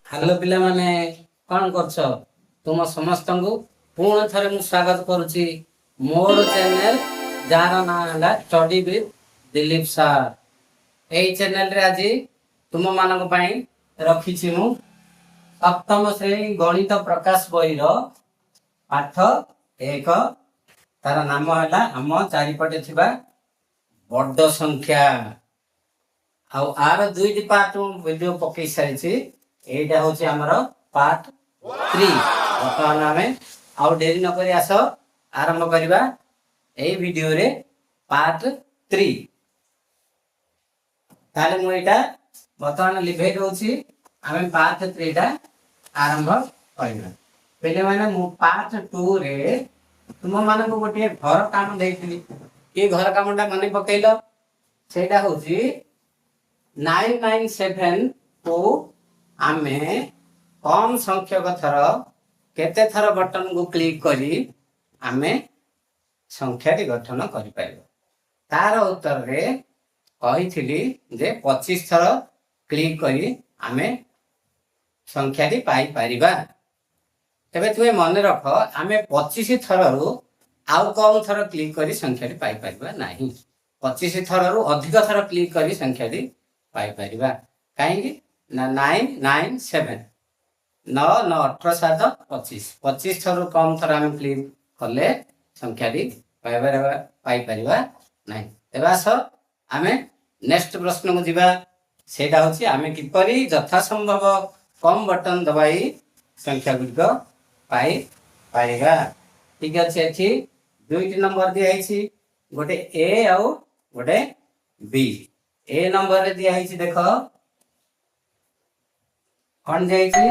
Hello पिला माने कौन करछ तुम समस्त को पुणे थरे मु स्वागत करुची मोर चैनल जार ना है study with Dilip sir. AE channel रे आज तुम मानक पई रखिछि मु सप्तम श्रेणी गणित प्रकाश बही रो पाठ 1 तार नाम है आम चारिपटे थिबा बड़ संख्या आउ आर दुईटी पार्ट वीडियो पकई सारी एटा हूँ आमर पार्ट 3। बर्तमान आम आउ डेरी नक आस आरंभ करवा यही वीडियो रे पार्ट 3। ताले मु एटा बर्तमान लिभे दउछि आम पार्ट 3 टा आरंभ करबा। पहले माने मु पार्ट 2 रे तुम मान को गोटे घर काम देइथिली ए घर कामटा माने पकेइलो सेटा होछि 997 को आमे कम संख्यक थर केते थर बटन को क्लिक करी आमे संख्या टी गठन करि पाइबो। तार उत्तर रे कहिथिली जे 25 थर क्लिक करी आमे संख्या टी पाई परिबा। तबे तुमे मन रख आमे 25 थर रु आउ कम थर क्लिक करी संख्या टी पाई परिबा नाही। 25 थर रु अधिक थर क्लिक करी संख्या टी पाई परिबा काहेकि ना 997 9 9 18 7 25 25 थर कम थर आम क्लिक कले संख्या टी पाई परिबा नाही। तेबा आस आमे नेक्स्ट प्रश्न को जिबा सेटा होछि आमे किपरि यथा संभव कम बटन दबाई संख्या गुडिक पाई पाइबा। ठीक अछि एठी दुईटी नंबर दिया हिछि गोटे ए आउ गोटे बी। ए नंबर रे दिया हिछि देखो कौन जाइछि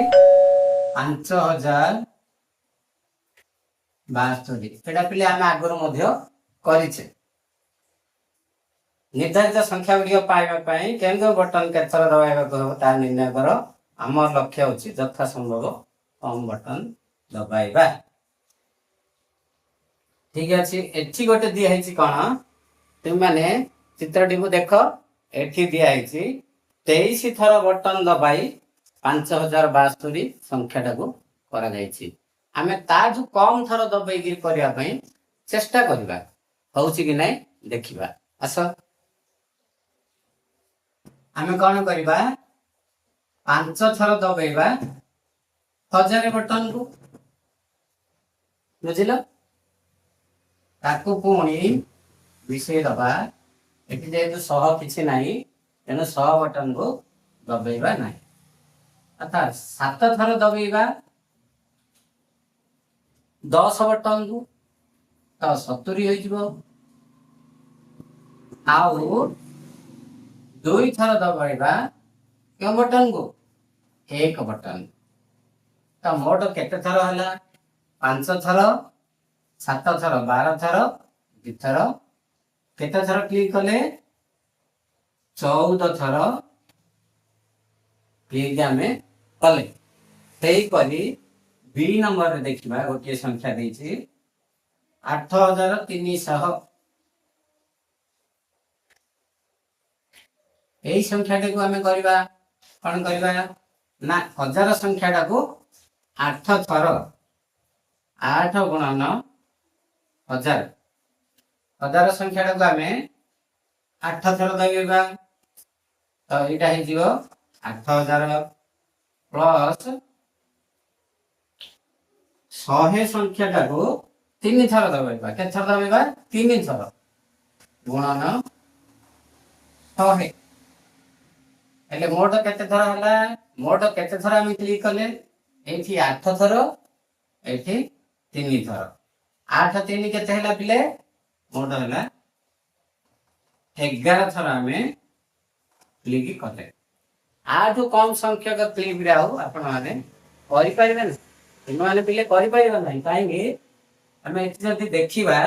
5062 एटा पिले हम आगरो मध्य करिछे। निर्धारित संख्या गुडिक पाइबा पई केन बटन केथर दबाइबा कहबो ता निर्णय करो। हमर लक्ष्य होछि यथा संभव कम बटन दबाइबा। ठीक अछि एठी गोटे दिया हिछि कोन तुम माने चित्रटी को देखो एठी दिया हिछि 23 थर बटन दबाई 5062 संख्या टाको करा जायछि। आमे ताजु कम थर दबाई गिर करिया पई चेष्टा करबा होउछि कि नै देखिबा। आस आमे कोन करबा 5 थर दबाइबा 1000 बटन को बुझिलो ताकू पुणी विषय दबा एठी जेतु 100 किछि नाही तेनो 100 बटन को दबाइबा नाही। अर्थात 7 थर दबाइबा 10 बटन को तो 70 होई जिवो आउ 2 थर दबाइबा के बटन को 1 बटन तो मोट केते थर हला 5 थर 7 थर 12 थर 2 थर केते थर क्लिक कले 14 थर क्लिक आमे कले। सेही परी बी नंबर रे देखिबा गोटे संख्या देछि 8300 एई संख्या को आमे करबा कोन करबा ना 1000 संख्या को 8 थर 8 गुणन 1000 1000 संख्या को आमे 8 थर दबाइबा तो एटा हे जिवो 8000 प्लस 100 संख्या को 3 थर दबाइबा के थर दबाइबा 3 थर गुणन 100 एले मोट केते थर हला मोट केते थर हम क्लिक करले एठी 8 थर एठी 3 थर 8 3 केते हला पिले मोट हला 11 थर हमें क्लिक करले। आठु कम संख्यक क्लिक रे आउ आपण माने करि परिबे न तुम माने पिले करि परिबे नै काहेकि हमें एठी जदी देखिबा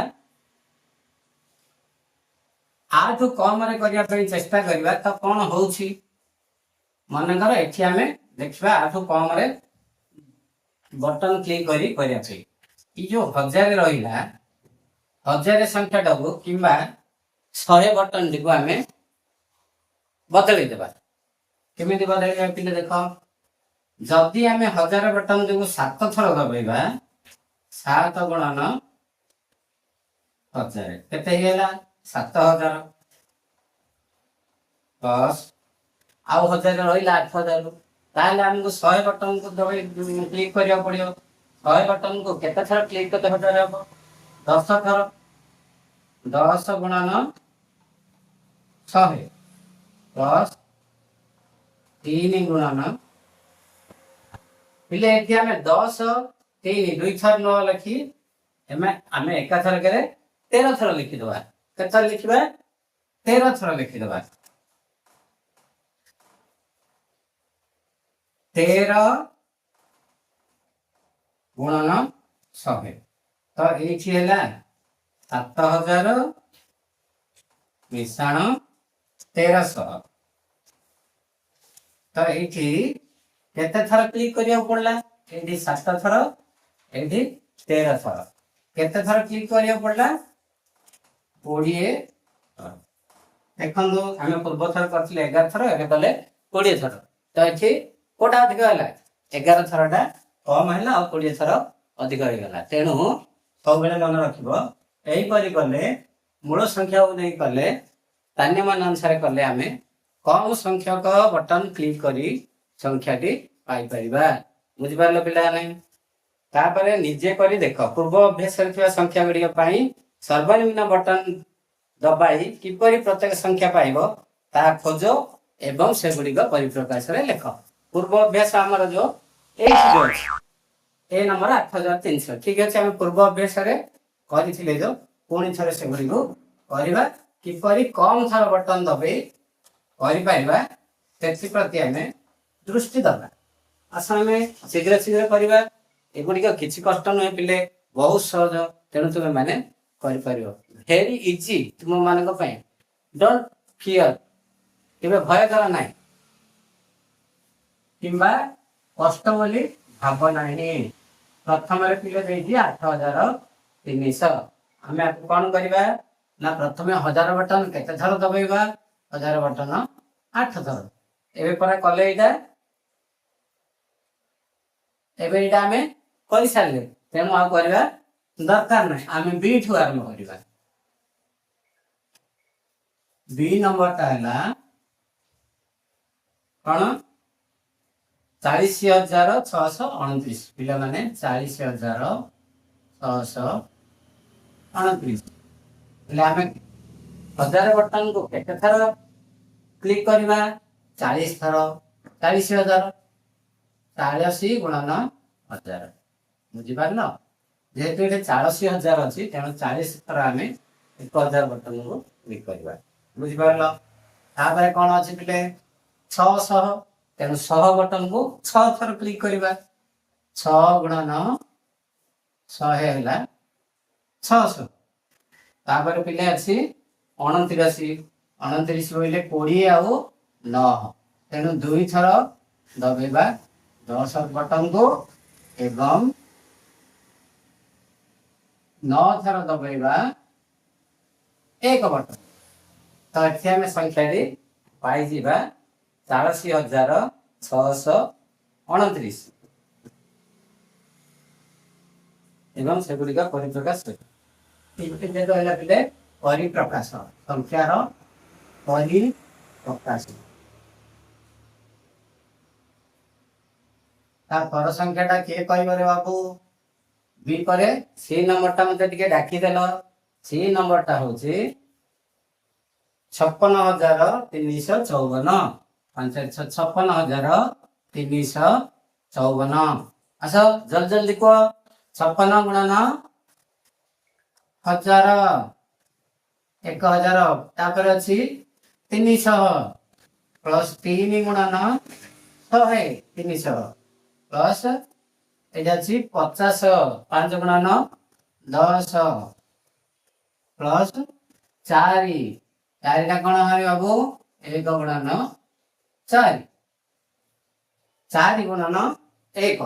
आठु कम रे करिया पई चेष्टा करबा त कोन होउछि मन कर एठी हमें देखिबा आठु कम रे बटन क्लिक करी करिया पई ई जो 1000 रहिला 1000 संख्या टाको किबा 100 बटन दिगो हमें बदलै देबा केमिति बदलै पिले देखो जदि आम 1000 बटन जो 7 थर दबाइबा 7 गुणन 1000 केते हेला 7000 प्लस आउ 1000 रहिला 8000 ताले हमको 100 बटन को दबाई क्लिक करिया पड़ियो 100 बटन को केते थर क्लिक करते हटाबो 10 थर 10 गुणन 100 प्लस 3 गुणन पिले एठी हमें 10 3 दुई थर न लिखी हमें एक थर करे 13 थर लिखि दबा केते लिखिबा 13 थर लिखि दबा 13 गुणन 100 तो एठी हैला 7000 मिश्रण 1300 तो एठी केते थर क्लिक करिया पड़ला एठी 7 थर एठी 13 थर केते थर क्लिक करिया पड़ला 20 देखंदो हम पूर्व थर करथिले 11 थर एबे कले 20 थर तो एठी कोटा अधिक होला 11 थरटा कम हैला और 20 थर अधिक हो गला तेनु सब बेले मन रखिबो एही परि कले मूल संख्या को नहीं कले तान्यमान अनुसार कले हमें कम संख्यक बटन क्लिक करी संख्याटी पाई परिबा बुझि पारलो पिला नै तापरे निजे करी देखो पूर्व अभ्यास रखिबा संख्या गुडी पई सर्वनिम्न बटन दबाई किपरि प्रत्येक संख्या पाइबो ता खोजो एवं से गुडी को परिप्रकाश रे लेखो पूर्व अभ्यास हमर जो 8 ए नंबर 8300 ठीक अछि हम पूर्व अभ्यास रे करिथिले जो कोनी थरे से गुडी को करबा किपरि कम थर बटन दबाई करि पाइबा तेथि प्रति हमें दृष्टि दबा आसन में शीघ्र शीघ्र करबा एगुडी को किछि कष्ट न पिले बहुत सहज तेनु तुमे माने करि परिबो वेरी इजी तुम मानक पई डोंट फियर केबे भय कर नाही किंबा कष्ट बोली भाव नाही प्रथम रे पिले देई 8300 हमें आपको कोन करबा ना प्रथमे 1000 बटन केते थर दबाइबा 1000 बटन 8 थर एबे परा कले इटा एबे इटा हमें करि सारले तेनु आ करबा दरकार नाही हमें बी ठु आरंभ करबा बी नंबर ता हला कोन 40629 पिला माने 40629 ले हमें 1000 बटन को केते थर क्लिक करबा 40 थर 40000 40 गुणन 1000 बुझि पारलो जेहेतु ये 40000 अछि तेनो 40 थर हमें 1000 बटन को क्लिक करबा बुझि पारलो तापर कोन अछि पिले 600 तेनो 100 बटन को 6 थर क्लिक करबा 6 गुणन 100 हैला 600 तापर पिले अछि 29 29 होइले 20 आ 9 तेनु दुई थर दबेबा 10 बटन को एवं 9 थर दबेबा 1 बटन तो एथिया में संख्या रे पाई जीबा 84629 एवं सेगुडी का परिप्रकाश तीन रहला पिले परिप्रकाश संख्या रो परिप्रकाश ता पर संख्याटा के कहबो रे बाबू बी परे सी नंबरटा मते टिके डाकी देलो सी नंबरटा होची 56354 5565354 अच्छा जल्दी जल्दी को 56 गुणन 1000 1000 तापर अछि 300 प्लस 3 गुणन 100 300 प्लस एजा छी 50 5 गुणन 10 प्लस 4 4 टा कोन है बाबू 1 गुणन 4 4 गुणन 1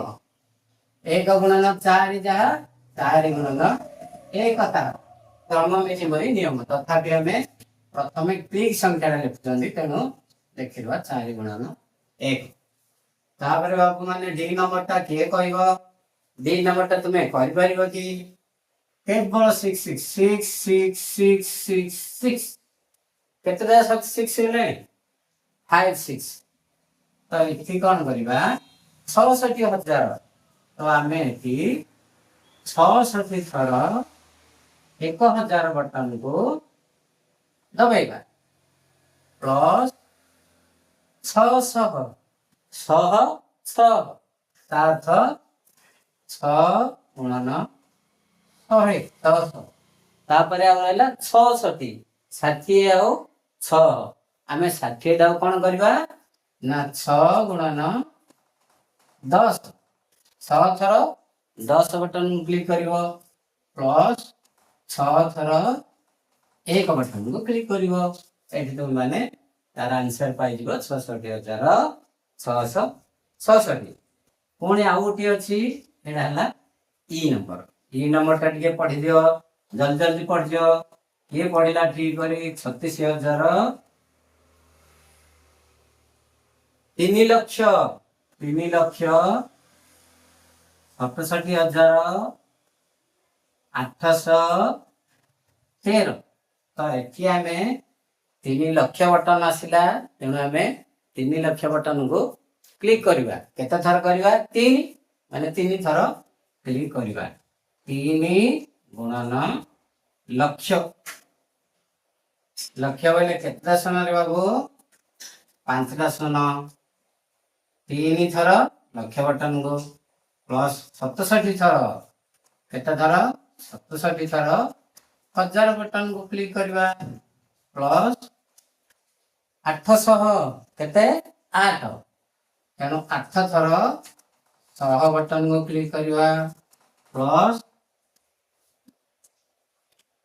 1 गुणन 4 जा 4 गुणन 1 ता क्रममेति बरी नियम तथापि हमें प्रथमे क्लिक संख्या लिखुछंदी तेनु देखिरवा 4 गुणन 1 तापर बाबू माने डी नंबर टा किए कहब डी नंबर टा तुम्हें कर पारिबो कि केवल 6 6 6 6 6 6 6 केते 6 हेले 5 6 तो इति कौन करबा 66,000 तो आमे इति 66 थर 1,000 बटन को दबाइबा प्लस 600 6 6 सात 6 गुणन 100 10 तापर आ रहला 66 60 आउ 6 आमे 60 दा कोन करबा ना 6 गुणन 10 6 थर 10 बटन क्लिक करिवो प्लस 6 थर 1 बटन को क्लिक करिवो एठी तुम माने तार आंसर पाइ जिवो 66,666 पुणी आउ गोटे अछि एडा हला ई नंबर टा टिके पढ़ी दियो जल्दी जल्दी पढ़ दियो ये पढ़िला ठीक करी 36,000 3 लक्ष 67,813 तो एठी आमे 3 लक्ष बटन आसिला तेणु आमे 3 लक्ष बटन को क्लिक करिबा केते थर करिबा 3 माने 3 थर क्लिक करिबा 3 गुणन लक्ष बोले केते सन रे बाबू 5टा सन 3 थर लक्ष बटन को प्लस 67 थर केते थर 67 थर 1000 बटन को क्लिक करिबा प्लस 800 केते 8 तेणु 8 थर 100 बटन को क्लिक करिबा प्लस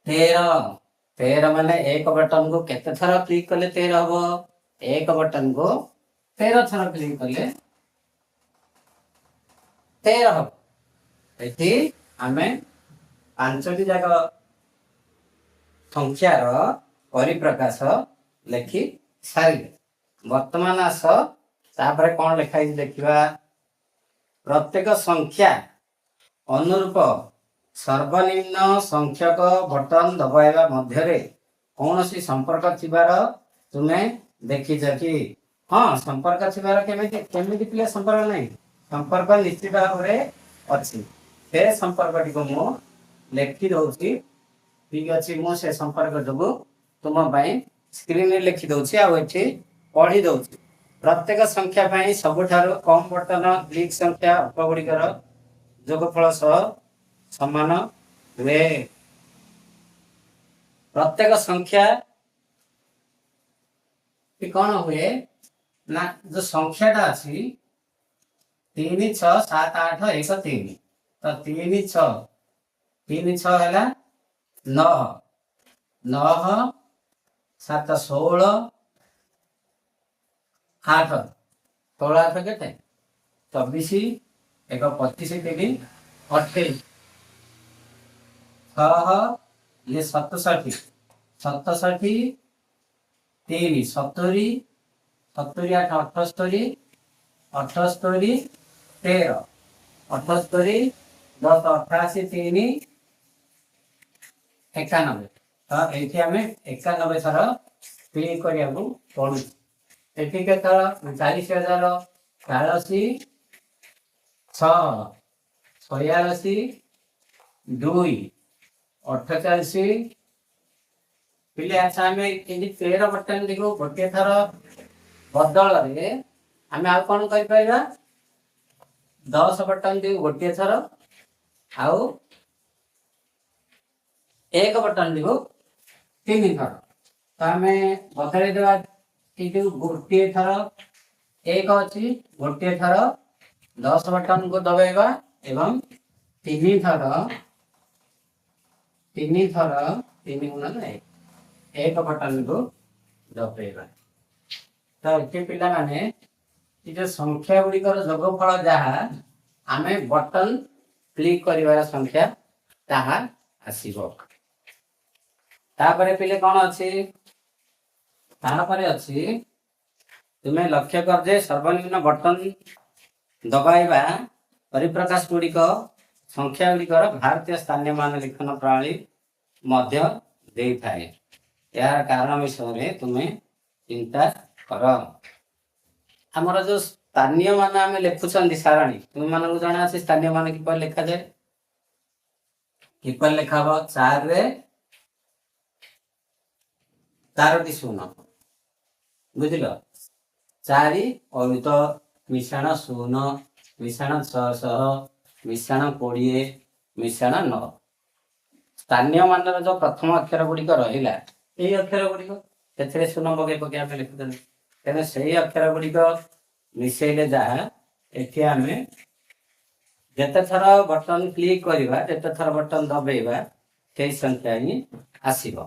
13 माने एक बटन को केते थर क्लिक कले 13 हबो एक बटन को 13 थर क्लिक कले 13 हबो एठी आमे पांचटी जगह संख्यार परिप्रकाश लेखि सारी वर्तमान आस तापर कौन लिखाई देखिबा प्रत्येक संख्या अनुरूप सर्वनिम्न संख्यक बटन दबाइबा मध्यरे कौनसी संपर्क थिबार तुमे देखिछ कि हाँ संपर्क थिबार केमिति पिले संपर्क नहीं संपर्क निश्चित भाव में अछि से संपर्क को मु लेखि दउछि ठीक अछि मु से संपर्क जबो तुम पई स्क्रीन रे लिखि दउछि आ एठी पढ़ी दउछि प्रत्येक संख्या पई सबठारो कम बटन क्लिक संख्या उपगुड़िकर जोगफल सह समान हुए प्रत्येक संख्या कौन हुए ना जो संख्याटा अच्छी 3 6 7 8 1 3 तो 3 6 है 9 9 7 16 8 16 8 के 24 1 25 3 28 6 ये 67 67 3 70 70 8 78 78 13 78 10 88 3 91 तो ये आम 91 थर क्लिक करा पड़ू ये के थर 40,086 6 86 2 48 पिले अच्छा आम 13 बटन देखो गोटे थर बदल आम आ कौन कर 10 बटन देखो गोटे थर आउ 1 बटन देखो 3 थर तो आम बदल देवा गोटे थर 1 अच्छी गोटे थर 10 बटन को दबाइबा एवं 3 थर 3 गुणन 1 बटन को दबाइबा तो ये पिला माने जो संख्या गुड़िकर जोगफल जहाँ आम बटन क्लिक कर संख्या ताहा आसीबो तापरे पिले कौन अच्छी तापरे अच्छी तुम्हें लक्ष्य कर जे सर्वनिम्न बटन दबाइबा परिप्रकाश गुड़िक संख्या गुड़िकर भारतीय स्थानीय मान लिखन प्रणाली मध्य दे थाए। यार कारण विषय तुम्हें चिंता कर। आमर जो स्थानीय मान आम लिखुं सारणी तुम मान जना अच्छे स्थानीय मान किपर लिखा जाए किपर लिखा हम 4 रे 4टी शून्य बुझल 4 अयुत मिश्रण 0 मिश्रण 600 मिश्रण 20 मिश्रण 9 स्थानीय मान जो प्रथम अक्षर गुड़िक रहा यही अक्षर गुड़िक से शून्य पके पके आम लिखुं तेना से अक्षर गुड़िक मिसेले जहाँ एठी आमे जेते थर बटन क्लिक करवा जेते थर बटन दबेवा से संख्या ही आसीबो।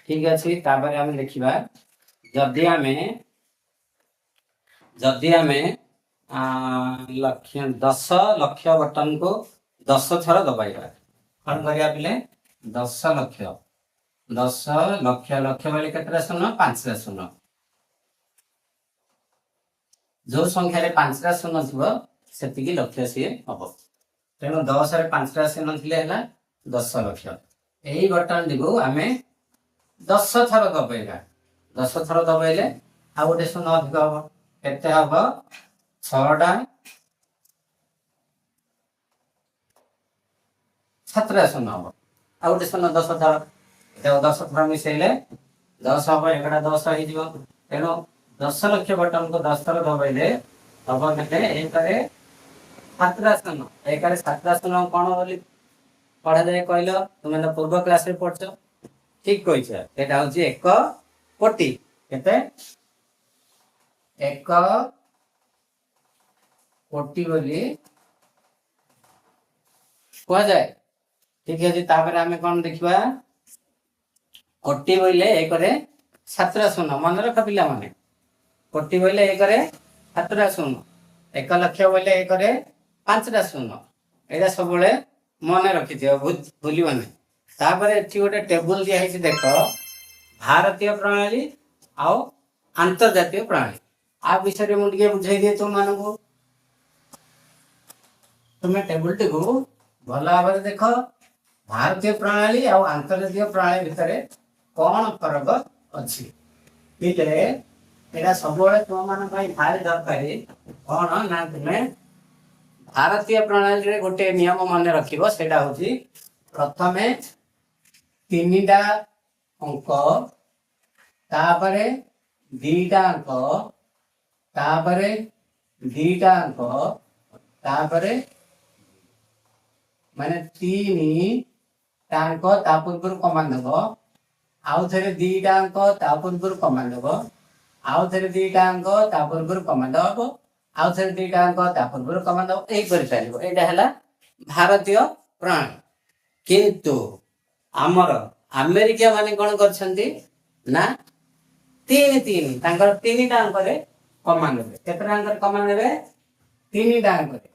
ठीक अछि तापर आमे देखिबा जदि आमे लक्ष्य 10 लक्ष बटन को 10 थर दबाइबा कौन करिया पिले 10 लक्ष लक्ष वाले केतरा शून्य 5 शून्य जो संख्यार 5टा शून्य थी से लक्ष्य सी हम तेणु 10 रे 5टा शून्य थी 10 लक्ष यही बटन टी आम 10 थर दबाइबा 10 थर दबाइले आ गोटे शून्य अधिक हम केते हम 6टा 7टा शून्य हम आ गोटे शून्य 10 थर 10 थर मिसेले 10 हम 10 हो तेणु 10 लक्ष बटन को 10 थर दबाइले हम केते एकरे 7टा शून्य एकरे 7टा शून्य कौन बोली पढ़ा जाए कहल तुम पूर्व क्लास रे पढ़छ ठीक कहिछ एटा होची 1 कोटी केते 1 कोटी बोली कह जाए। ठीक है तापर आमे कौन देखिबा कोटी बोले एकरे 7टा शून्य मन रख पिला माने कोटी बोले एकरे 7टा शून्य 1 लक्ष बोले एकरे 5टा शून्य एटा सब मन रखी भूलवानी। तापर एठी गोटे टेबुल दिया है देख भारतीय प्रणाली आउ अंतर्जातीय प्रणाली आ विषय में मुझे बुझाई दिए तुम मान को तुम्हें टेबुल टी को भल भाव देख भारतीय प्रणाली आउ अंतर्जातीय प्रणाली भितर कौन फरक अच्छी सब तुम मान भारी दरकार कौन ना तुम्हें भारतीय प्रणाली रे गोटे नियम मन रखिबो सेटा होची प्रथमे 3टा अंक तापरे 2टा अंक तापरे 2टा अंक तापरे माने 3टा अंक ता पूर्व कमान देबो आउ थरे 2टा अंक ता पूर्व कमान देबो आउ थरे 2टा अंक ता पूर्व कमान देबो आउ थरे 2टा अंक ता पूर्व कमान देबो एई करि चलिबो एटा हला भारतीय प्रणाली। किंतु आमर अमेरिका माने कोन करछंती ना 3 तांकर 3टा अंक रे कमान देबे केतरा अंक रे कमान देबे 3टा अंक रे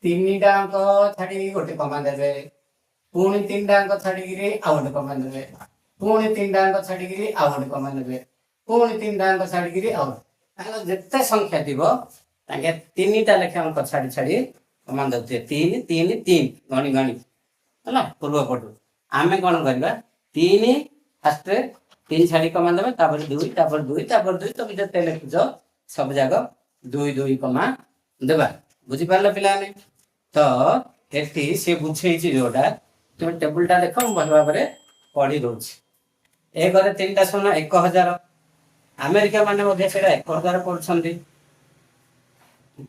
3टा अंक छाडी गोटे कमान देबे पुणी 3टा अंक छाडी गिरी आ गोटे कमान देबे पुणी 3टा अंक छाडी गिरी आ गोटे कमान देबे पुणी 3टा अंक छाडी गिरी आ जिते संख्या थी 3टा लेखे अंक छाड़ी छाड़ी कमान दे 3 3 3 गणी गणी है पूर्व पटु आम कौन करवा 3 फास्ट 3 छाड़ी कमान देवे 2 2 तुम जिते लिखुच सब जाक 2 2 कमा देवा बुझीपार पिला तो ये सी बुझे जोटा तुम टेबुलटा देख भल भाव पढ़ी दूसरी 1 रे 3टा शून्य 1000 अमेरिका माने 1000 पढ़ुछंती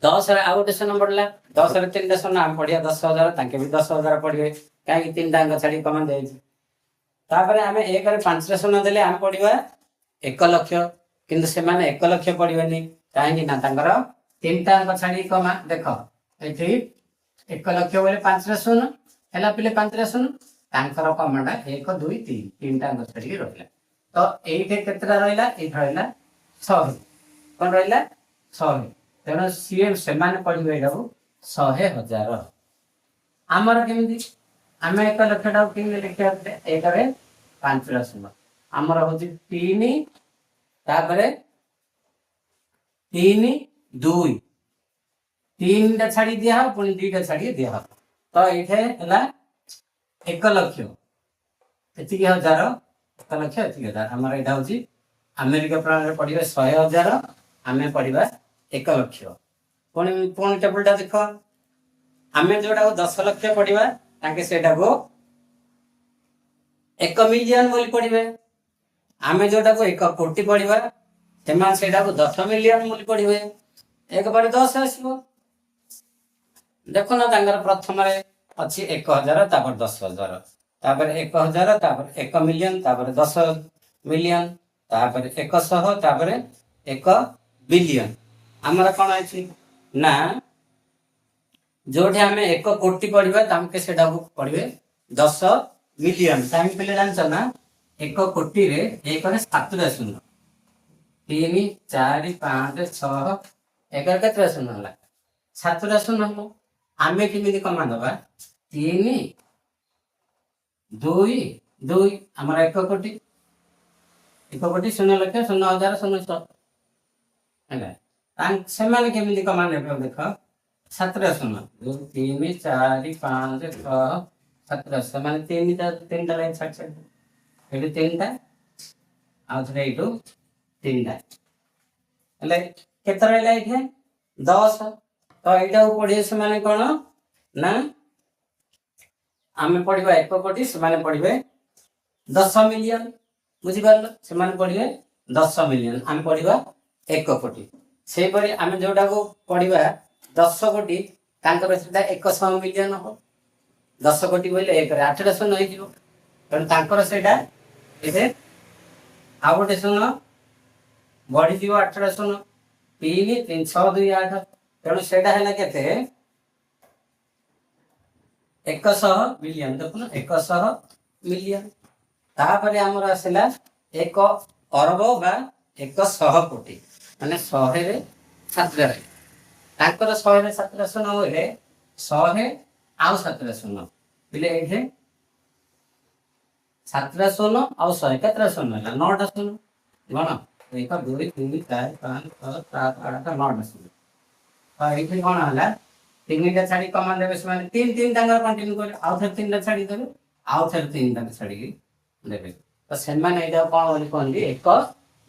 10 रे आ गोटे शून्य पड़ला 10 रे 3टा शून्य आम पढ़िया 10,000 ताके भी 10,000 पढ़िए कहीं 3टा अंक छाड़ी कमान दे तापर आम 1 रे 5टा शून्य देले आम पढ़िया 1 लक्ष किंतु से माने 1 लक्ष पढ़िबेनी कहीं ना तांकर 3टा अंक छाड़ी कमा देख एठी 1 लक्ष बोले 5टा शून्य हला पिले 5टा शून्य तांकर कमाटा 1 2 3 3टा अंक छाड़ी रहिला तो एठे केतरा रहिला एठ रहिला 100 कोन रहिला 100 तेणु सी से पढ़े एटा 100,000 आमर केमी आम 1 लक्ष कि लिखा 1 रे 5टा शून्य आमर हूँ 3 तापर 3 2 तीन छाड़ी दिया हो पुणी 2टा छाड़ी दिया हो तो ये है 1 लक्ष एतिक हजार 1 लक्ष एतिक हजार आमर यहाँ हूँ अमेरिका प्रणाली पढ़े 100,000 आम पढ़ा 1 लक्ष पुणी पुणी टेबुलटा देख आम जोटा 10 लक्ष पढ़ा ताके सेटा को 1 मिलियन बोली पढ़े आम जोटा को 1 कोटी पढ़ा से 10 मिलियन बोली पढ़े एक बार 10 आसो देखो ना प्रथम अच्छी 1,000 तापर 10,000 तापर 1,000 तापर 1 मिलियन तापर 10 मिलियन तापर 100 तापर 1 बिलियन आमर कौन है ना जो आम 1 कोटी पढ़ा तमके से पढ़े 10 मिलियन टाइम पे जान ना 1 कोटी रे 1 7टा शून्य 3 4 5 6 11 केतटा शून्य है 7टा शून्य हम आम केमी कमा दबा 3 2 2 आमर 1 कोटी 1 कोटी 0 लक्ष 0,000 0 से केमी कमा ने देख 7टा शून्य 2 3 4 5 6 7टा से 3टा लाइन छाड़ छाड़ ये 3टा आउ थे यू 3टा केत रहा ये 10 तो यहाँ पढ़े से माने कौन ना आम पढ़ा 1 कोटी से पढ़े 10 मिलियन बुझीपार से पढ़े 10 मिलियन आम पढ़ा 1 कोटी से आम जोटा को पढ़ा 10 कोटी 100 मिलियन हम 10 कोटी बोले 1 8टा शून्य हो तेणु से आउ गोटे शून्य बढ़ी 8टा शून्य 3 3 6 2 8 तेणु से 100 मिलियन देखुन 100 मिलियन तापर आमर आसला 1 अरब बा 100 कोटी माने 100 रे 7टा ताकर 100 रे 7टा शून्य बोले 100 आउ 7टा शून्य बोले ये 7टा शून्य आउ 100 केतटा शून्य है 9टा शून्य कौन 1 2 3 4 5 6 7 8 9टा शून्य तो ये कौन है 3टा छाड़ी कमा देवे से 3 कंटिन्यू करे आउ थे 3टा छाड़ी देवे आउ थे 3टा छाड़ी देवे तो से कौन बोली कहते 1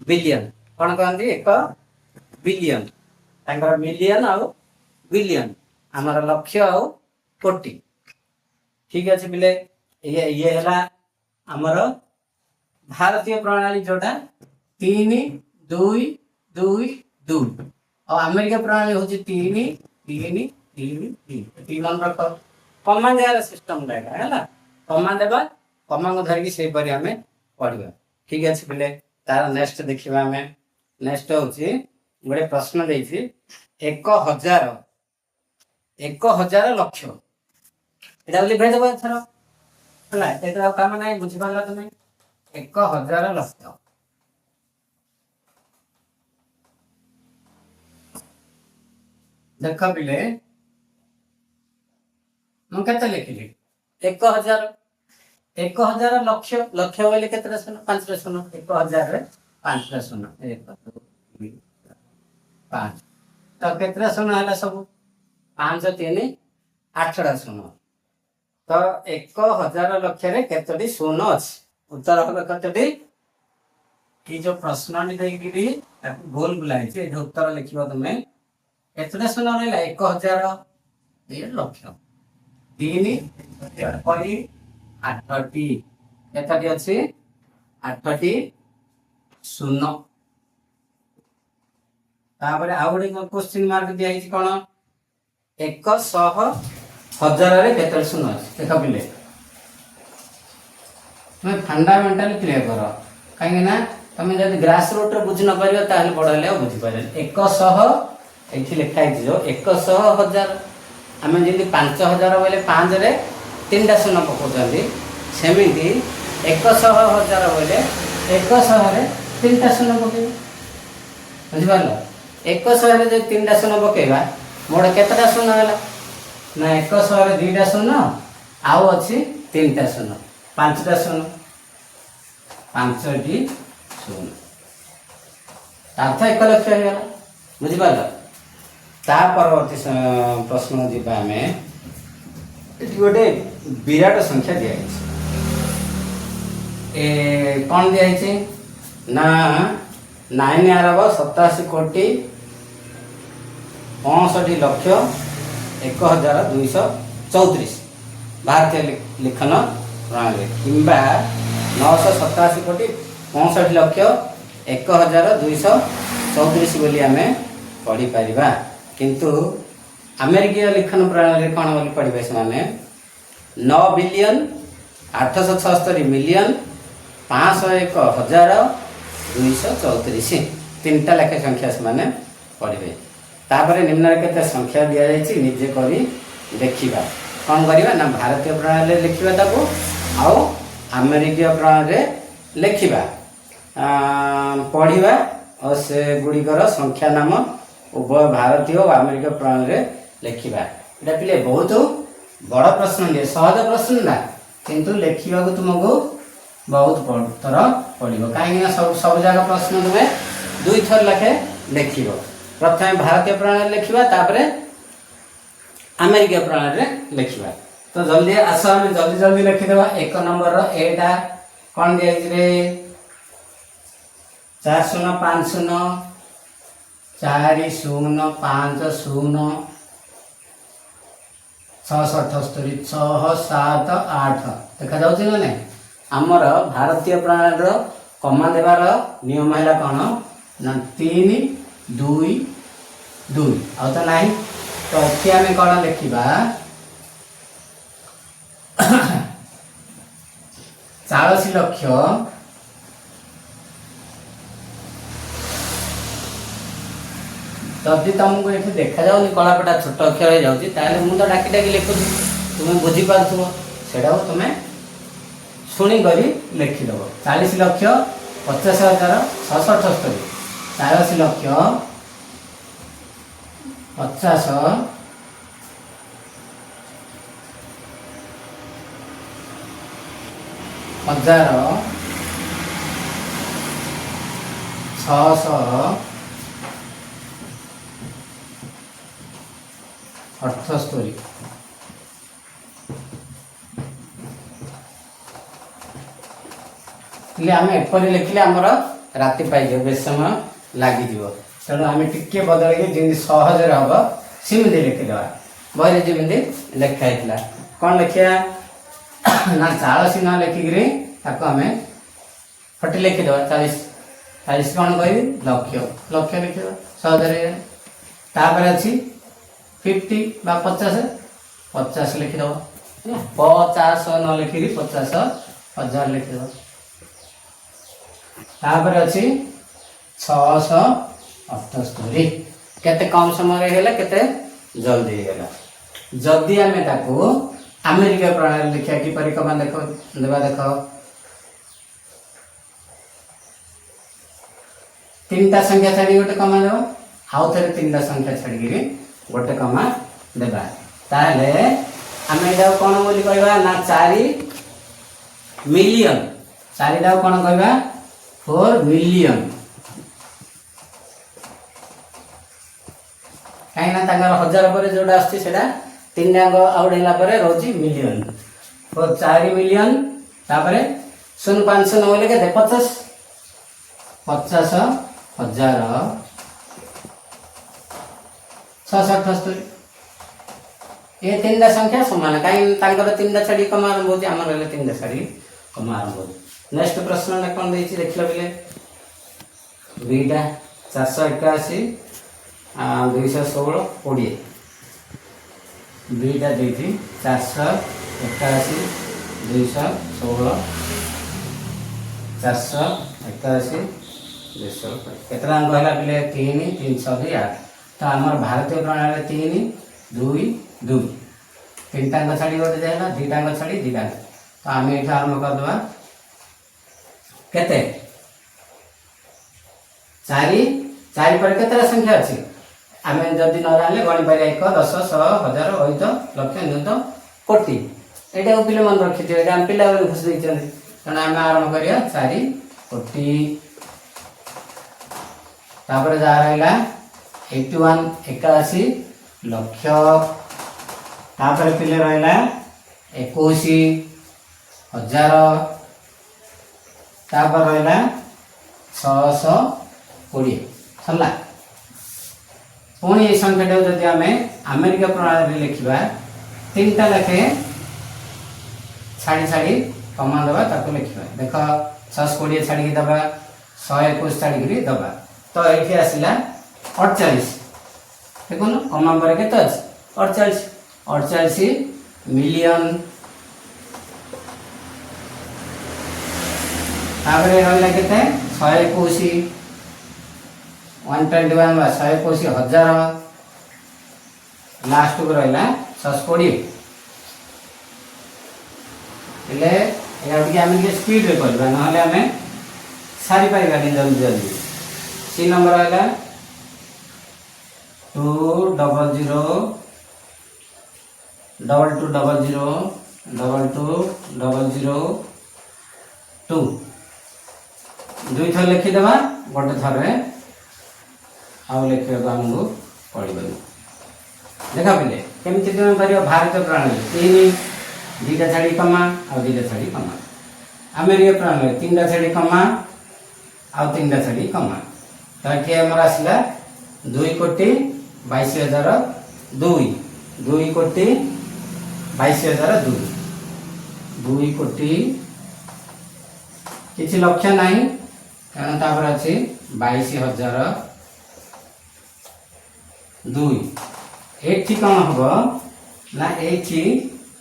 बिलियन कौन कहते 1 बिलियन मिलियन आउ बिलियन आमर लक्ष्य आउ कोटी ठीक अच्छे पिले ये है आमर भारतीय प्रणाली जोटा 3 2 2 2 और अमेरिका प्रणाली हूँ 3 3 3 3 रख कमा देवार सिस्टम है कमा देवा कमा को धरिकी से आम पढ़ा ठीक अच्छे पिले तार नेक्स्ट देखा आम नेक्स्ट हूँ गोटे प्रश्न दे 1,000 लक्ष এটা লিখে দেবো এছাড়া হ্যাঁ এটা কাম নাই বুঝি পারলা তুমি 1,000 লক্ষ দেখ পিলে ମୁଁ କେତେ ଲେଖିଲି 1,000 1,000 ଲକ୍ଷ ଲକ୍ଷ ବୋଇଲେ କେତେଟା ଶୂନ 5ଟା ଶୂନ 1,000 ରେ 5ଟା ଶୂନ 1 2 5 ତ କେତେଟା ଶୂନ ହେଲା ସବୁ 5 3 8ଟା ଶୂନ तो 1,000 लक्ष रे केतोटी शून्य अच्छी उत्तर हम कतोटी कि जो प्रश्न गोल बुलाई उत्तर लिख तुम्हें केतोटा शून्य रहा 1,000 लक्ष 3 8टी केतोटी अच्छी 8टी शून्य तापर आउ गोटे क्वेश्चन मार्क दिखाई कौन 100,000 रे केतोटी शून्य देख पिले तुम फंडामेंटल क्लियर कर कहीं ना तुम जब ग्रास रूट रे बुझ न पारियो ताले पढ़ले बुझी पारे 100 एठी लिखा है जो 100,000 आम जमी 5,000 बोले 5 रे 3टा शून्य पकाउछंती सेमिति 100,000 बोले 100 रे 3टा शून्य पकाइबे बुझी पारलो 100 रे जो 3टा शून्य पकाइबा मोड़ केतटा शून्य होला ना 100 रे 2टा शून्य आउ अच्छी 3टा शून्य 5टा शून्य 5टी शून्य अर्थ 1 लक्ष हो गला बुझी पारलो ता परवर्ती प्रश्न जीवा आम गोटे विराट संख्या दिखाई कौन दिखाई ना 9 अरब 87 कोटी 65 लक्ष 1234 भारतीय लिखन प्रणाली किंबा 987 कोटी 65 लक्ष 1234 बोली आम पढ़ी पारिबा किंतु अमेरिकीय लिखन प्रणाली कौन बोली पढ़े से 9 बिलियन 876 मिलियन 501,234 तीनटा लेखे संख्या से पढ़े तापर निम्नलिखित संख्या दि जाइए निजे करी देखिबा कौन करवा ना भारतीय प्रणाली लिखिबा ताको आउ अमेरिकीय प्रणाली लिखिबा पढ़िबा और से गुड़िकर संख्या नाम उभय भारतीय और अमेरिका प्रणाली लिखिबा एटा पिले बहुत बड़ प्रश्न दिए सहज प्रश्न ना किंतु लिखिबा को तुमको बहुत थर पड़ो कहीं सब जगह प्रश्न तुम्हें 2 थर लेखे लिख प्रथम भारतीय प्रणाली लिखा तापर अमेरिका प्रणाली लिखा तो जल्दी आस आम जल्दी जल्दी लिखिदेवा 1 नंबर एटा कौन दिखाई 4050 4050 678 678 देखा जाऊँ ना नहीं आमर भारतीय प्रणाली कमा देवार नियम है कौन ना 3 2 2 आ तो नहीं तो अच्छी आम कौन लिखा 40 लक्ष जदि तुमको ये देखा जाऊनी कलापटा छोट अक्षर हो जाऊँगी मुझे तो डाकी डाकी लिखुची तुम्हें बुझीपार से तुम्हें शुणिक लिखिदेव 40 लक्ष 50,678 40 लक्ष 50,678 आम एपरी लिखले आमर राति पाई बेस समय लगे तेणु आम टिके बदल जमी सहज हम सेमती लिखिदेवा बहरे जमी लिखाई कौन लिखा ना 40 न लिखिक आम फटी लिखिदेवा 40 कौन कह लक्ष लक्ष लिखा सहज तापर अच्छी 50 बा 50 50 लिखिदेव 50 न लिखिक 50,000 लिखिदेव तापर अच्छी 678 केते कम समय केते जल्दी जदि आम ताकू अमेरिका प्रणाली लिखा कि कमा देख देवा देख 3टा संख्या छाड़ी गोटे कमा देवा आउ थे 3टा संख्या छाड़ी गोटे कमा देवा ताहले आम एटा कौन बोली कहबा ना 4 मिलियन 4टा कौन कहबा 4 मिलियन कहीं 1000 पर जोड़ा आसती 3 टांग आउड़ा रोची मिलियन 4 मिलियन तापर 0500 न बोले के 50,000 678 ये 3टा संख्या समान कहीं 3टा छाड़ी कम आरंभ होती आम 3टा छाड़ी कम आरंभ होती नेक्स्ट प्रश्न कौन देख लो बोले बीटा 481 216 20 बीटा दी 481 216 481 216 केतना अंक है पिले 3 308 तो आम भारतीय प्रणाली 3 2 2 3टा अंक छाड़ी गोटे देला 2टा अंक छाड़ी 2टा अंक तो आम ये आरम्भ करदे केते 4 पर केतरा संख्या अच्छी आम जदि न जाने गणी पारे 1 10 100 1000 अयुत लक्ष नियुत कोटी यहाँ पिले मन रखी थे आम पिला घुष देते तेना आम आरम्भ करिया 4 कोटी तापर जहाँ रहा 81 81 लक्ष तापर पिले रहा 21,000 तापर रहा 620 सरला पुणी ये संख्या जदि आम अमेरिका प्रणाली लिखा 3टा लेखे छाड़ी छाड़ी कमा दबा ताको लिखा देख 620 छाड़ी दबा 121 छाड़ी दबा तो ये आसला 48 देखो ना कमा पर के 48 मिलियन तापर रहा के 121 121 121,000 लास्ट को रहा 620 स्पीड रे करबा ना सारी पाइबा जल्दी जल्दी सी नंबर है 200 दुई थर लिखिदेवा गोटे थर आउ लिखा आमको पड़े देख पिले केमती तुम कर भारतीय प्रणाली 3 2टा छाड़ी कमा आ 2टा छाड़ी कमा अमेरिका प्रणाली 3टा छाड़ी कमा आ 3टा छाड़ी कमा तो ये आमर आसला 2,22,000 2,22,002 2,00,00,000 किसी लक्ष्य नहीं कारण तापर अच्छी 22,002 एठी कौन हम ना एठी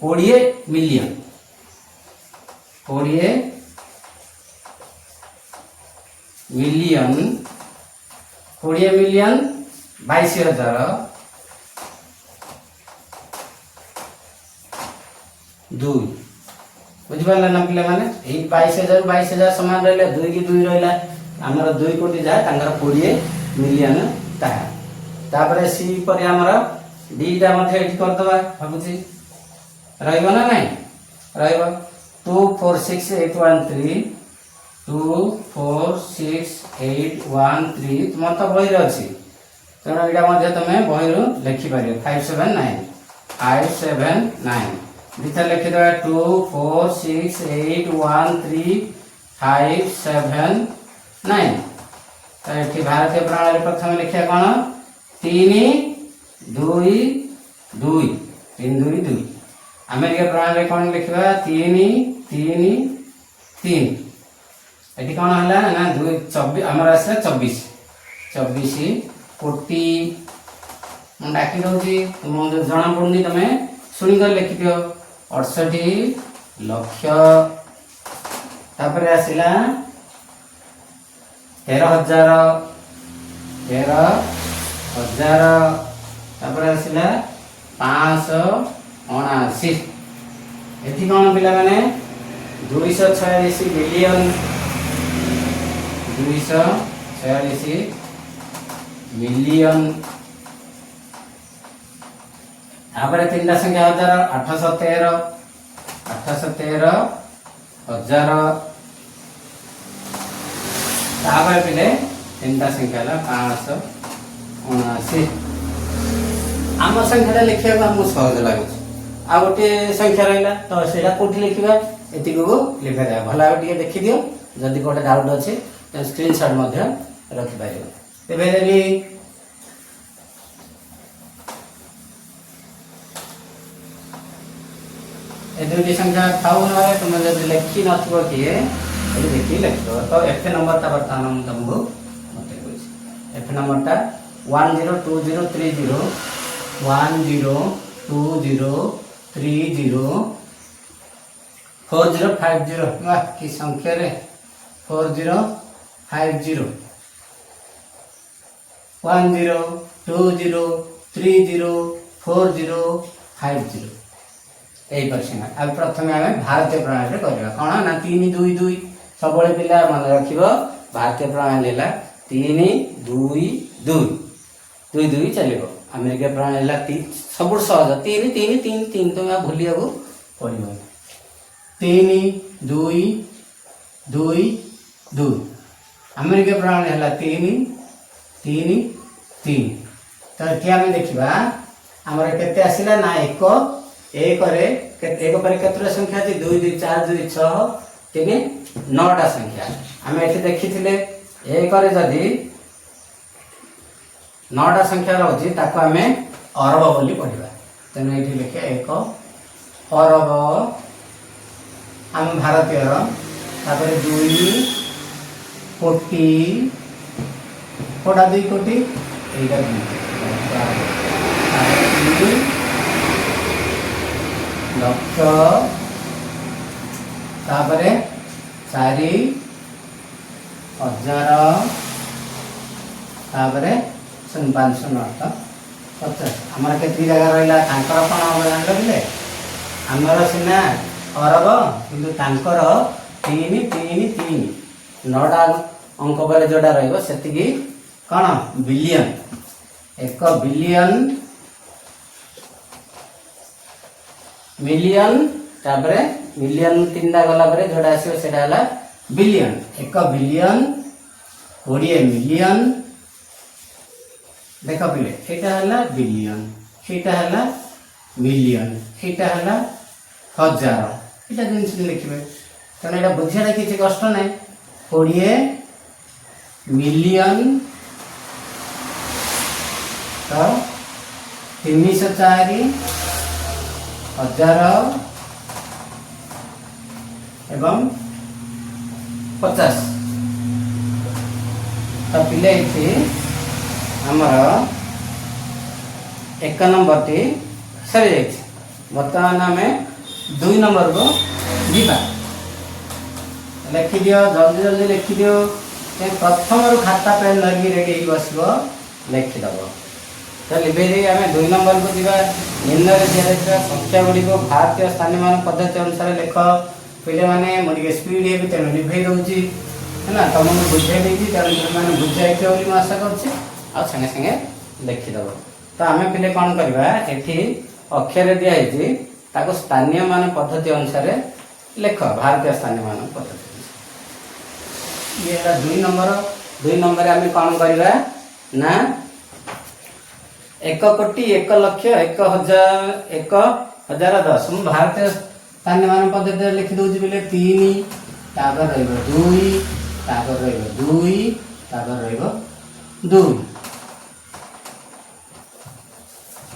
20 मिलियन 20 मिलियन 22,000 2 बुझिपारा ना पिला माने 22,000 समान रहा 2 की 2 रहा आमर 2 कोटी जहाँ 20 मिलियन तापर सी पर आमर डीटा करदे भावुची रहा नहीं 246813 246813 तुम तो बही अच्छी तेणु यहाँ तुम बही लिखिपार 579 दिथा लिखिद 246813 579 तो ये भारतीय प्रणाली प्रथम लिखा कौन 3,2,2 3,2,2 अमेरिका प्रणाली कौन लिखा 3,3,3 ये कौन है ना 24 आमर आसा 24 कोटी मुझे डाकी दूसरी तुम जना पड़नी तुम शुणिक लिखि दियो 68 लक्ष तापर आसला 13,000 तापर आसला 579 एथि कौन पिला माने 246 मिलियन 246 मिलियन तापर 3टा संख्या 813 813,000 तापर पिले 3टा संख्या 579 आम संख्या लिखा आमको सहज लगुच आ गोटे संख्या रहा तो सेटा कौटी लिखा एति को लिखा जाए भला टे देखी दियो जदि कोटे डाउट अच्छे तो स्क्रीनशॉट रखिपार तेरे ए दुईटी संख्या थाऊ ना तुम जब लिखी नथिबो किए ये देखि लिखो तो एफ नंबर ता बर्तमान हम तुमको मते कहै एफ नंबर ता 102030 102030 4050 वाह की संख्या रे 4050 1020304050 यही परसेंट अब प्रथम आम भारतीय प्रणाली करवा कौन ना 3,2,2 सब पिला मन रख भारतीय प्रणाली है 3,2,2 चलो अमेरिका प्रणाली है सब सहज 3,3,3,3 तुम भूलिया पड़ो 3,2,2 अमेरिका प्रणाली है 3,3,3 तो ये आम देखा आमर केते आसिला ना एक एक पर केतटा संख्या अच्छी 2 2 4 2 6 3 9टा संख्या आम ये देखी एक जदि 9टा संख्या रोचे ताको आम अरब बोली पढ़ा तेणु ये लिखे एक अरब आम भारतीय तापर 2 कोटी कोटा 2 कोटी एटा 2 लक्ष तापर 4,000 तापर 550 आमर के जगह रहा तांकर कौन हम जानते आमर सीना अरब किंतु तांकर 3 3 3 9टा अंक पर जोड़ा रही कौन बिलियन 1 बिलियन मिलियन तापर मिलियन 3टा गला जोड़ा आसो से बिलियन 1 बिलियन 20 मिलियन देख पिले यहाँ बिलियन यहाँ मिलियन यहाँ हजार यहाँ जिन लिखे तेना यहाँ बुझा किसी कष्ट ना 20 मिलियन तो 304,000 एवं 50 तो पिले आमर 1 नंबर टी सरी जाइए बर्तमान आम 2 नंबर को जीवा लिखि दियो जल्दी जल्दी लिखि दियो प्रथम रु खाता पेन लगी रेडी बस लिखिदेव तो लिभे आम 2 नंबर को जीवा निम्न दिया संख्या गुड़ी को भारतीय स्थानीय मान पद्धति अनुसार लिख पे मैंने मुझे स्पीड है तेणु लिभे दूसरी है तुमको बुझे तेणु मैंने बुझाई मुझे आशा कर संगे संगे लिखिदेव तो आम पे कौन करवा ये अक्षर दिखाई स्थानीय मान पद्धति अनुसार लिख भारतीय स्थानीय मान पद्धति ये 2 नंबर आम कौन करवा ना 1 कोटी 1 लक्ष 1,010 भारतीय स्थानीय मान पद्धति लिखि दूसरी बोले 3 तापर रहिबो 2 तापर रहिबो 2 तापर रहिबो 2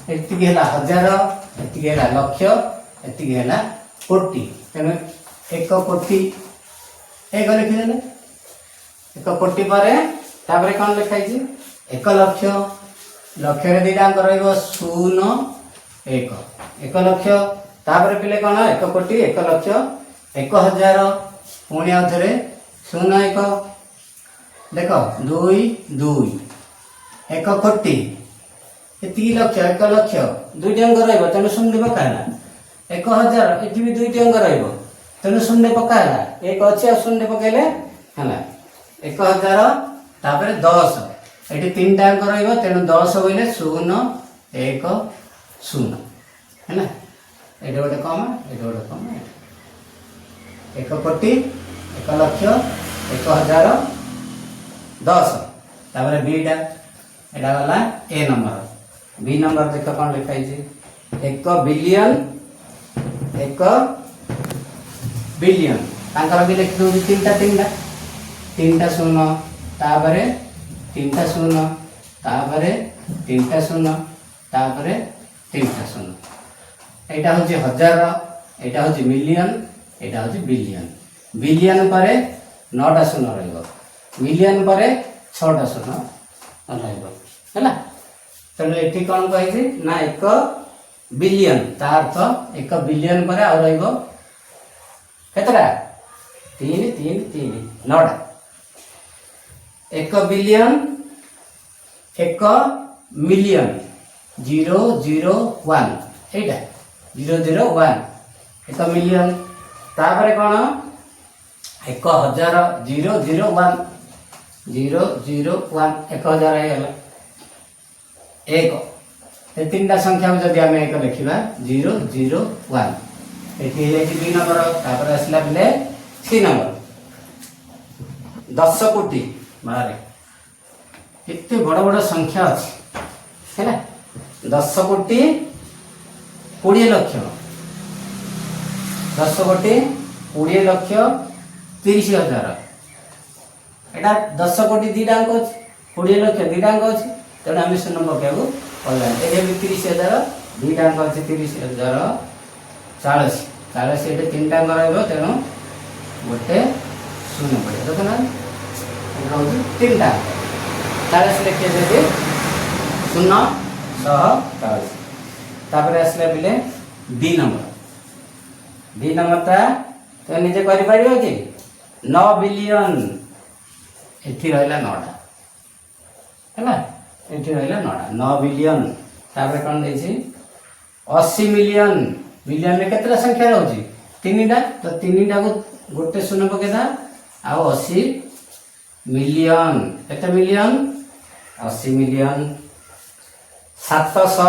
एति हजार एति लक्ष एति कोटी तेणु 1 कोटी 1 लिखिदेले 1 कोटी पर कौन लिखाई 1 लक्ष लक्ष दीटा अंक रु 1 1 लक्ष तापर पिले कौन 1 कोटी 1 लक्ष 1,000 पुणी आउे 0 1 देख 2 2 1 कोटी ये लक्ष 1 लक्ष 2टी अंक रेणु शून्य पकाला 1,000 ये भी 2टी अंक रेणु शून्य पकाला 1 अच्छे शून्य पकड़े है 1,000 तापर 10 ये 3टा अंक रेणु 10 बोले 0 1 0 है ये गोटे कम ये गोटे कम 1 कोटी 1 लक्ष 1,010 तापर बीटा एटा गला ए नंबर बी नंबर देख कौन लिखाई 1 बिलियन 1 बिलियन भी लिखि दो 3टा 0 तापर 3टा 0 तापर 3टा 0 तापर 3टा 0 एटा हूँ हजार एटा हूँ मिलियन एटा हूँ बिलियन बिलियन पर 9टा 0 मिलियन पर 6टा 0 है तेणु ये कौन कही ना 1 बिलियन तार अर्थ 1 बिलियन पर केतटा 3 3 3 9टा 1 बिलियन 1 मिलियन 001 एटा 001 1 मिलियन तापर कौन 1,000 001 001 1,000 है 1 3टा संख्या में जब आम 1 लिखा 001 ये 2 नंबर तापर आसला बोले 3 नंबर 10 कोटी बारे केते बड़ बड़ संख्या अच्छी है 10 कोटी 20 लक्ष 10 कोटी 20 लक्ष 30,000 एटा 10 कोटी दीटा अंक अच्छे 20 लक्ष दीटा अंक अच्छे तेणु आम शून्य पकेबू अलग ये भी 30,000 दीटा अंक अच्छे 30,000 40 40 ये 3टा अंक रेणु गोटे शून्य पड़े देखना रोज 3टा 40 लिखे देवी 0 140 तापर आसला बिले डी नंबर ता तो निजे करि परिबो कि 9 बिलियन एठी रहला 9टा हैला एठी रहला 9 बिलियन तापर कोन देछि 80 मिलियन मिलियन में केतरा संख्या रहउची 3टा तो 3टा को गोटे शून्य पकेदा आ 80 मिलियन केते मिलियन 80 मिलियन 700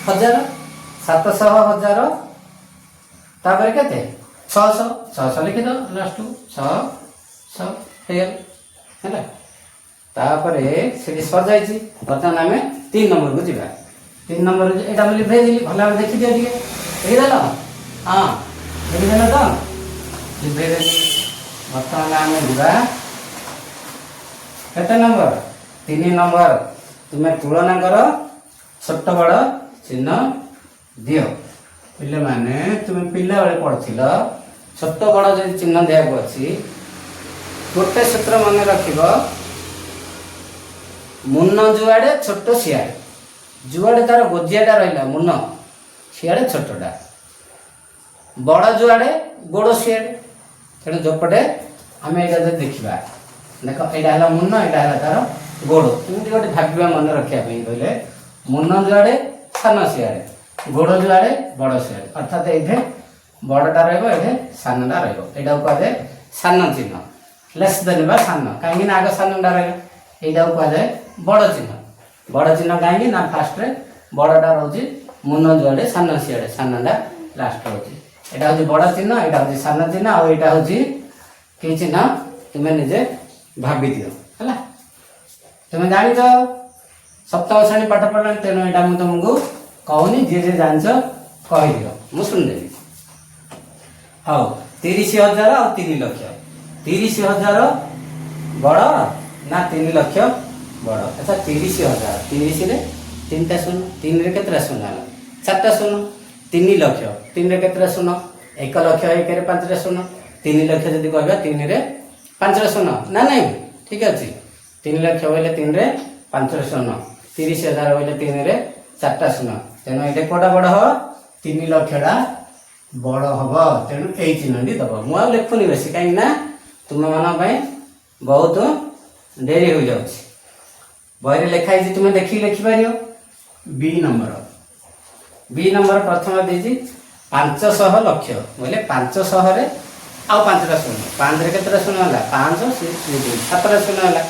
हजार 700 हजार तापर केते 600 लिखि दो लास्ट 600 हैला तापर से सर जाइए बर्तमान आम 3 नंबर को जीवा 3 नंबर एटा बोली भेजिली भला देखि दियो ଟିକେ देखिदेल हाँ देखिदेल तो भेजिली बर्तमान आम जीवा केते नंबर 3 नंबर तुम्हें तुलना कर छोट बड़ चिन्ह दियो पिले माने तुम्हें पिला बेले पढ़थिल छोट बड़ जो चिन्ह दिया अछि गोटे सूत्र मन रखिबो मुन्न जुआड़े छोट सियाड़े जुआड़े तार गोजियाटा रहा मुन्न सियाड़े छोटा बड़ जुआड़े गोड़ सियाड़े तेणु जोपटे आम यहाँ देखा देख यहाँ मुन्न यहाँ तार गोड़ एमती गोटे भाविया मन रखा कहले मुन्न जुआड़े सान सियाड़े गोड़ जुआड़े बड़ सियाड़े अर्थात ये बड़टा रे सानटा रहा कहुए सान चिन्ह लेस देन बा सान कहीं आग सानटा रहा यहाँ कहुए बड़ चिन्ह कहीं ना फास्ट रे बड़टा रोचे मुन्न जुआड़े सान सियाड़े सानटा लास्ट रोचे यहाँ हूँ बड़ चिन्ह यहाँ हूँ सान चिन्ह आ यहाँ हूँ कि चिन्ह तुम्हें निजे भाभी दियो है तुम्हें जान सप्तम श्रेणी पाठ पढ़ा तेणु यहाँ मुझे तुमको कहूनी जी जी जान कहीदिव मुझे शुणिदेवी हाँ 30,000 आ 3 लक्ष 30,000 बड़ ना 3 लक्ष बड़ अच्छा 30,000 30 रे 3टा शून्य 3 रे केतरा शून्य 4टा शून्य 3 लक्ष 3 रे केतरा शून्य 1 लक्ष 1 रे 5टा शून्य 3 लक्ष जदि कहबा 3 रे 5टा शून्य ना नहीं ठीक अछि 3 लक्ष बोले 3 रे 5टा शून्य 30,000 बोले 3 रे 4टा शून्य तेणु ये कोटा बड़ हम 3 लक्षटा बड़ हम तेणु यही चिन्हटी दब मुझे लिखुनी बेस कहीं तुम मान बहुत डेरी हो जाऊँ बही लिखाई तुम्हें देखिए लिखिपार बी नंबर प्रथम देजी 500 लक्ष बोले 500 रे आउ 5टा शून्य 5 रे केतटा शून्य है 5 7टा शून्य है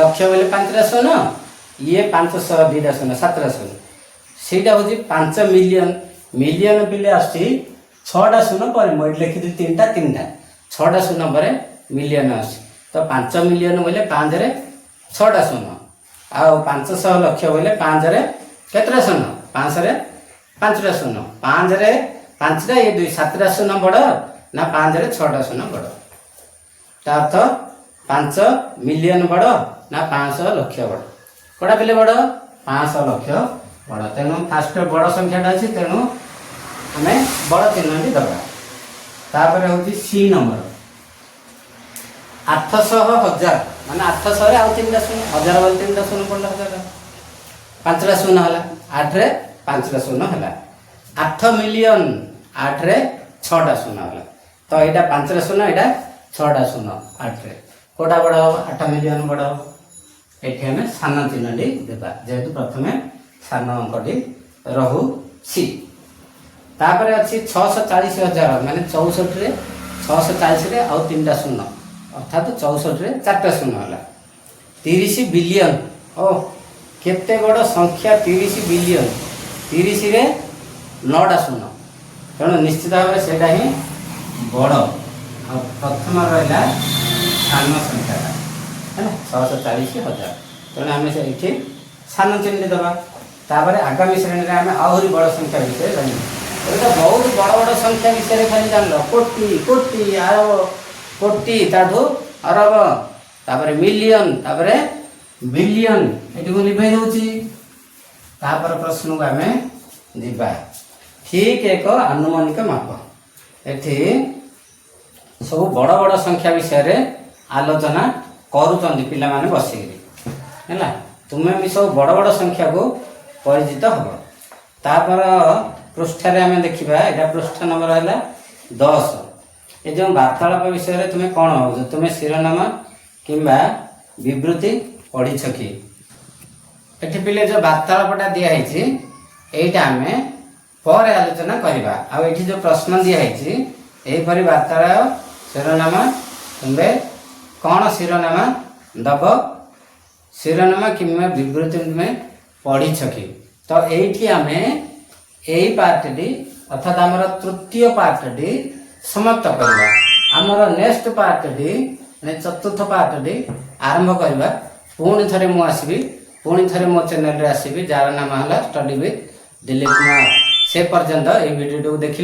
लक्ष बोले 5टा शून्य ये 500 2टा शून्य 7टा शून्य सीटा हूँ 5 मिलियन मिलियन पिले आसटी 6टा शून्य पर मुझे लिखी 3टा 6टा शून्य पर मिलियन आस तो 5 मिलियन बोले 5 रे 6टा शून्य आ 500 लक्ष बोले 5 रे केतटा शून्य 5 रे 5टा शून्य 5 रे 5टा ये 7टा शून्य बड़ ना 5 रे 6टा शून्य बड़ अर्थ 5 मिलियन बड़ ना 500 लक्ष बड़ कौटा पिले बड़ 500 लक्ष बड़ तेणु फास्ट बड़ संख्याटा अच्छी तेणु आम बड़ चिन्हटी दबा तापर हूँ सी नंबर 800,000 माने 800 रे आउ 3टा शून्य 1000 बोले 3टा शून्य पड़ला 5टा शून्य है 8 रे 5टा शून्य है 8 मिलियन 8 रे 6टा शून्य है तो यहाँ 5टा शून्य यहाँ 6टा शून्य 8 रे कोटा बड़ हम 8 मिलियन बड़ हम ये आम सान चिन्हटी देवा जेहेतु प्रथम सान अंकटी रहू सी तापर अच्छी 640,000 माने 64 रे 640 रे आउ 3टा शून्य अर्थात 64 रे 4टा शून्य है 30 बिलियन ओ केते बड़ संख्या 30 बिलियन 30 रे 9टा शून्य तेणु निश्चित भाव में सेटा ही बड़ आ प्रथम रहा सान संख्या है 640,000 तेणु आम से ये सान चिन्ह दबा तापर आगामी श्रेणी में आम आहरी बड़ संख्या विषय जाना तो बहुत बड़ बड़ संख्या विषय खाली जान कोटी कोटी अरब कोटी ताठू अरब तापर मिलियन तापर बिलियन ये लिखाई दूसरी तापर प्रश्न को आम जा ठीक एक आनुमानिक माप एठी सब बड़ बड़ संख्या विषय रे आलोचना करुचंदी पिला माने बसिकरी हैला तुमे भी सब बड़ बड़ संख्या को परिचित हब तापर पृष्ठ रे आमे देखिबा एटा पृष्ठ नंबर हैला 10 ए जो वार्तालाप विषय रे तुमे कोन हो तुमे शिरोनाम किंबा विवृत्ति पढ़ी कि एठी पिले जो वार्तालापटा दिया है एटा आमे पर आलोचना करवा आ एठी जो प्रश्न दिया है एपरी वार्तालाप शिरोनाम तुम्बे कौन शिरोनाम दब शिरोनाम किंबा विवृत्ति में पढ़ी कि तो एठी आमे एही पार्टटी अर्थात आमर तृतीय पार्टटी समाप्त करवा आमर नेक्स्ट पार्टटी चतुर्थ पार्टटी आरंभ करवा पुणी थे मु आसबि पुणी थे मो चैनल रे आसबि जार नाम है स्टडी विथ दिलीप कुमार से पर्यंत ये वीडियो देख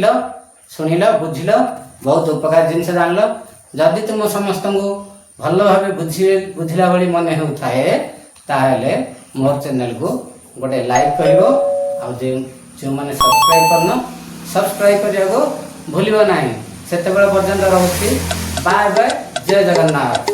शुणिल बुझिल बहुत उपकार जिनस जान जदि तुम समस्त को भल भाव बुझिला भाई मन होता है मोर चैनल को गोटे लाइक कर जो मैंने सब्सक्राइब करने को भूल ना से पर्यंत रोचे बाय बाय जय जगन्नाथ।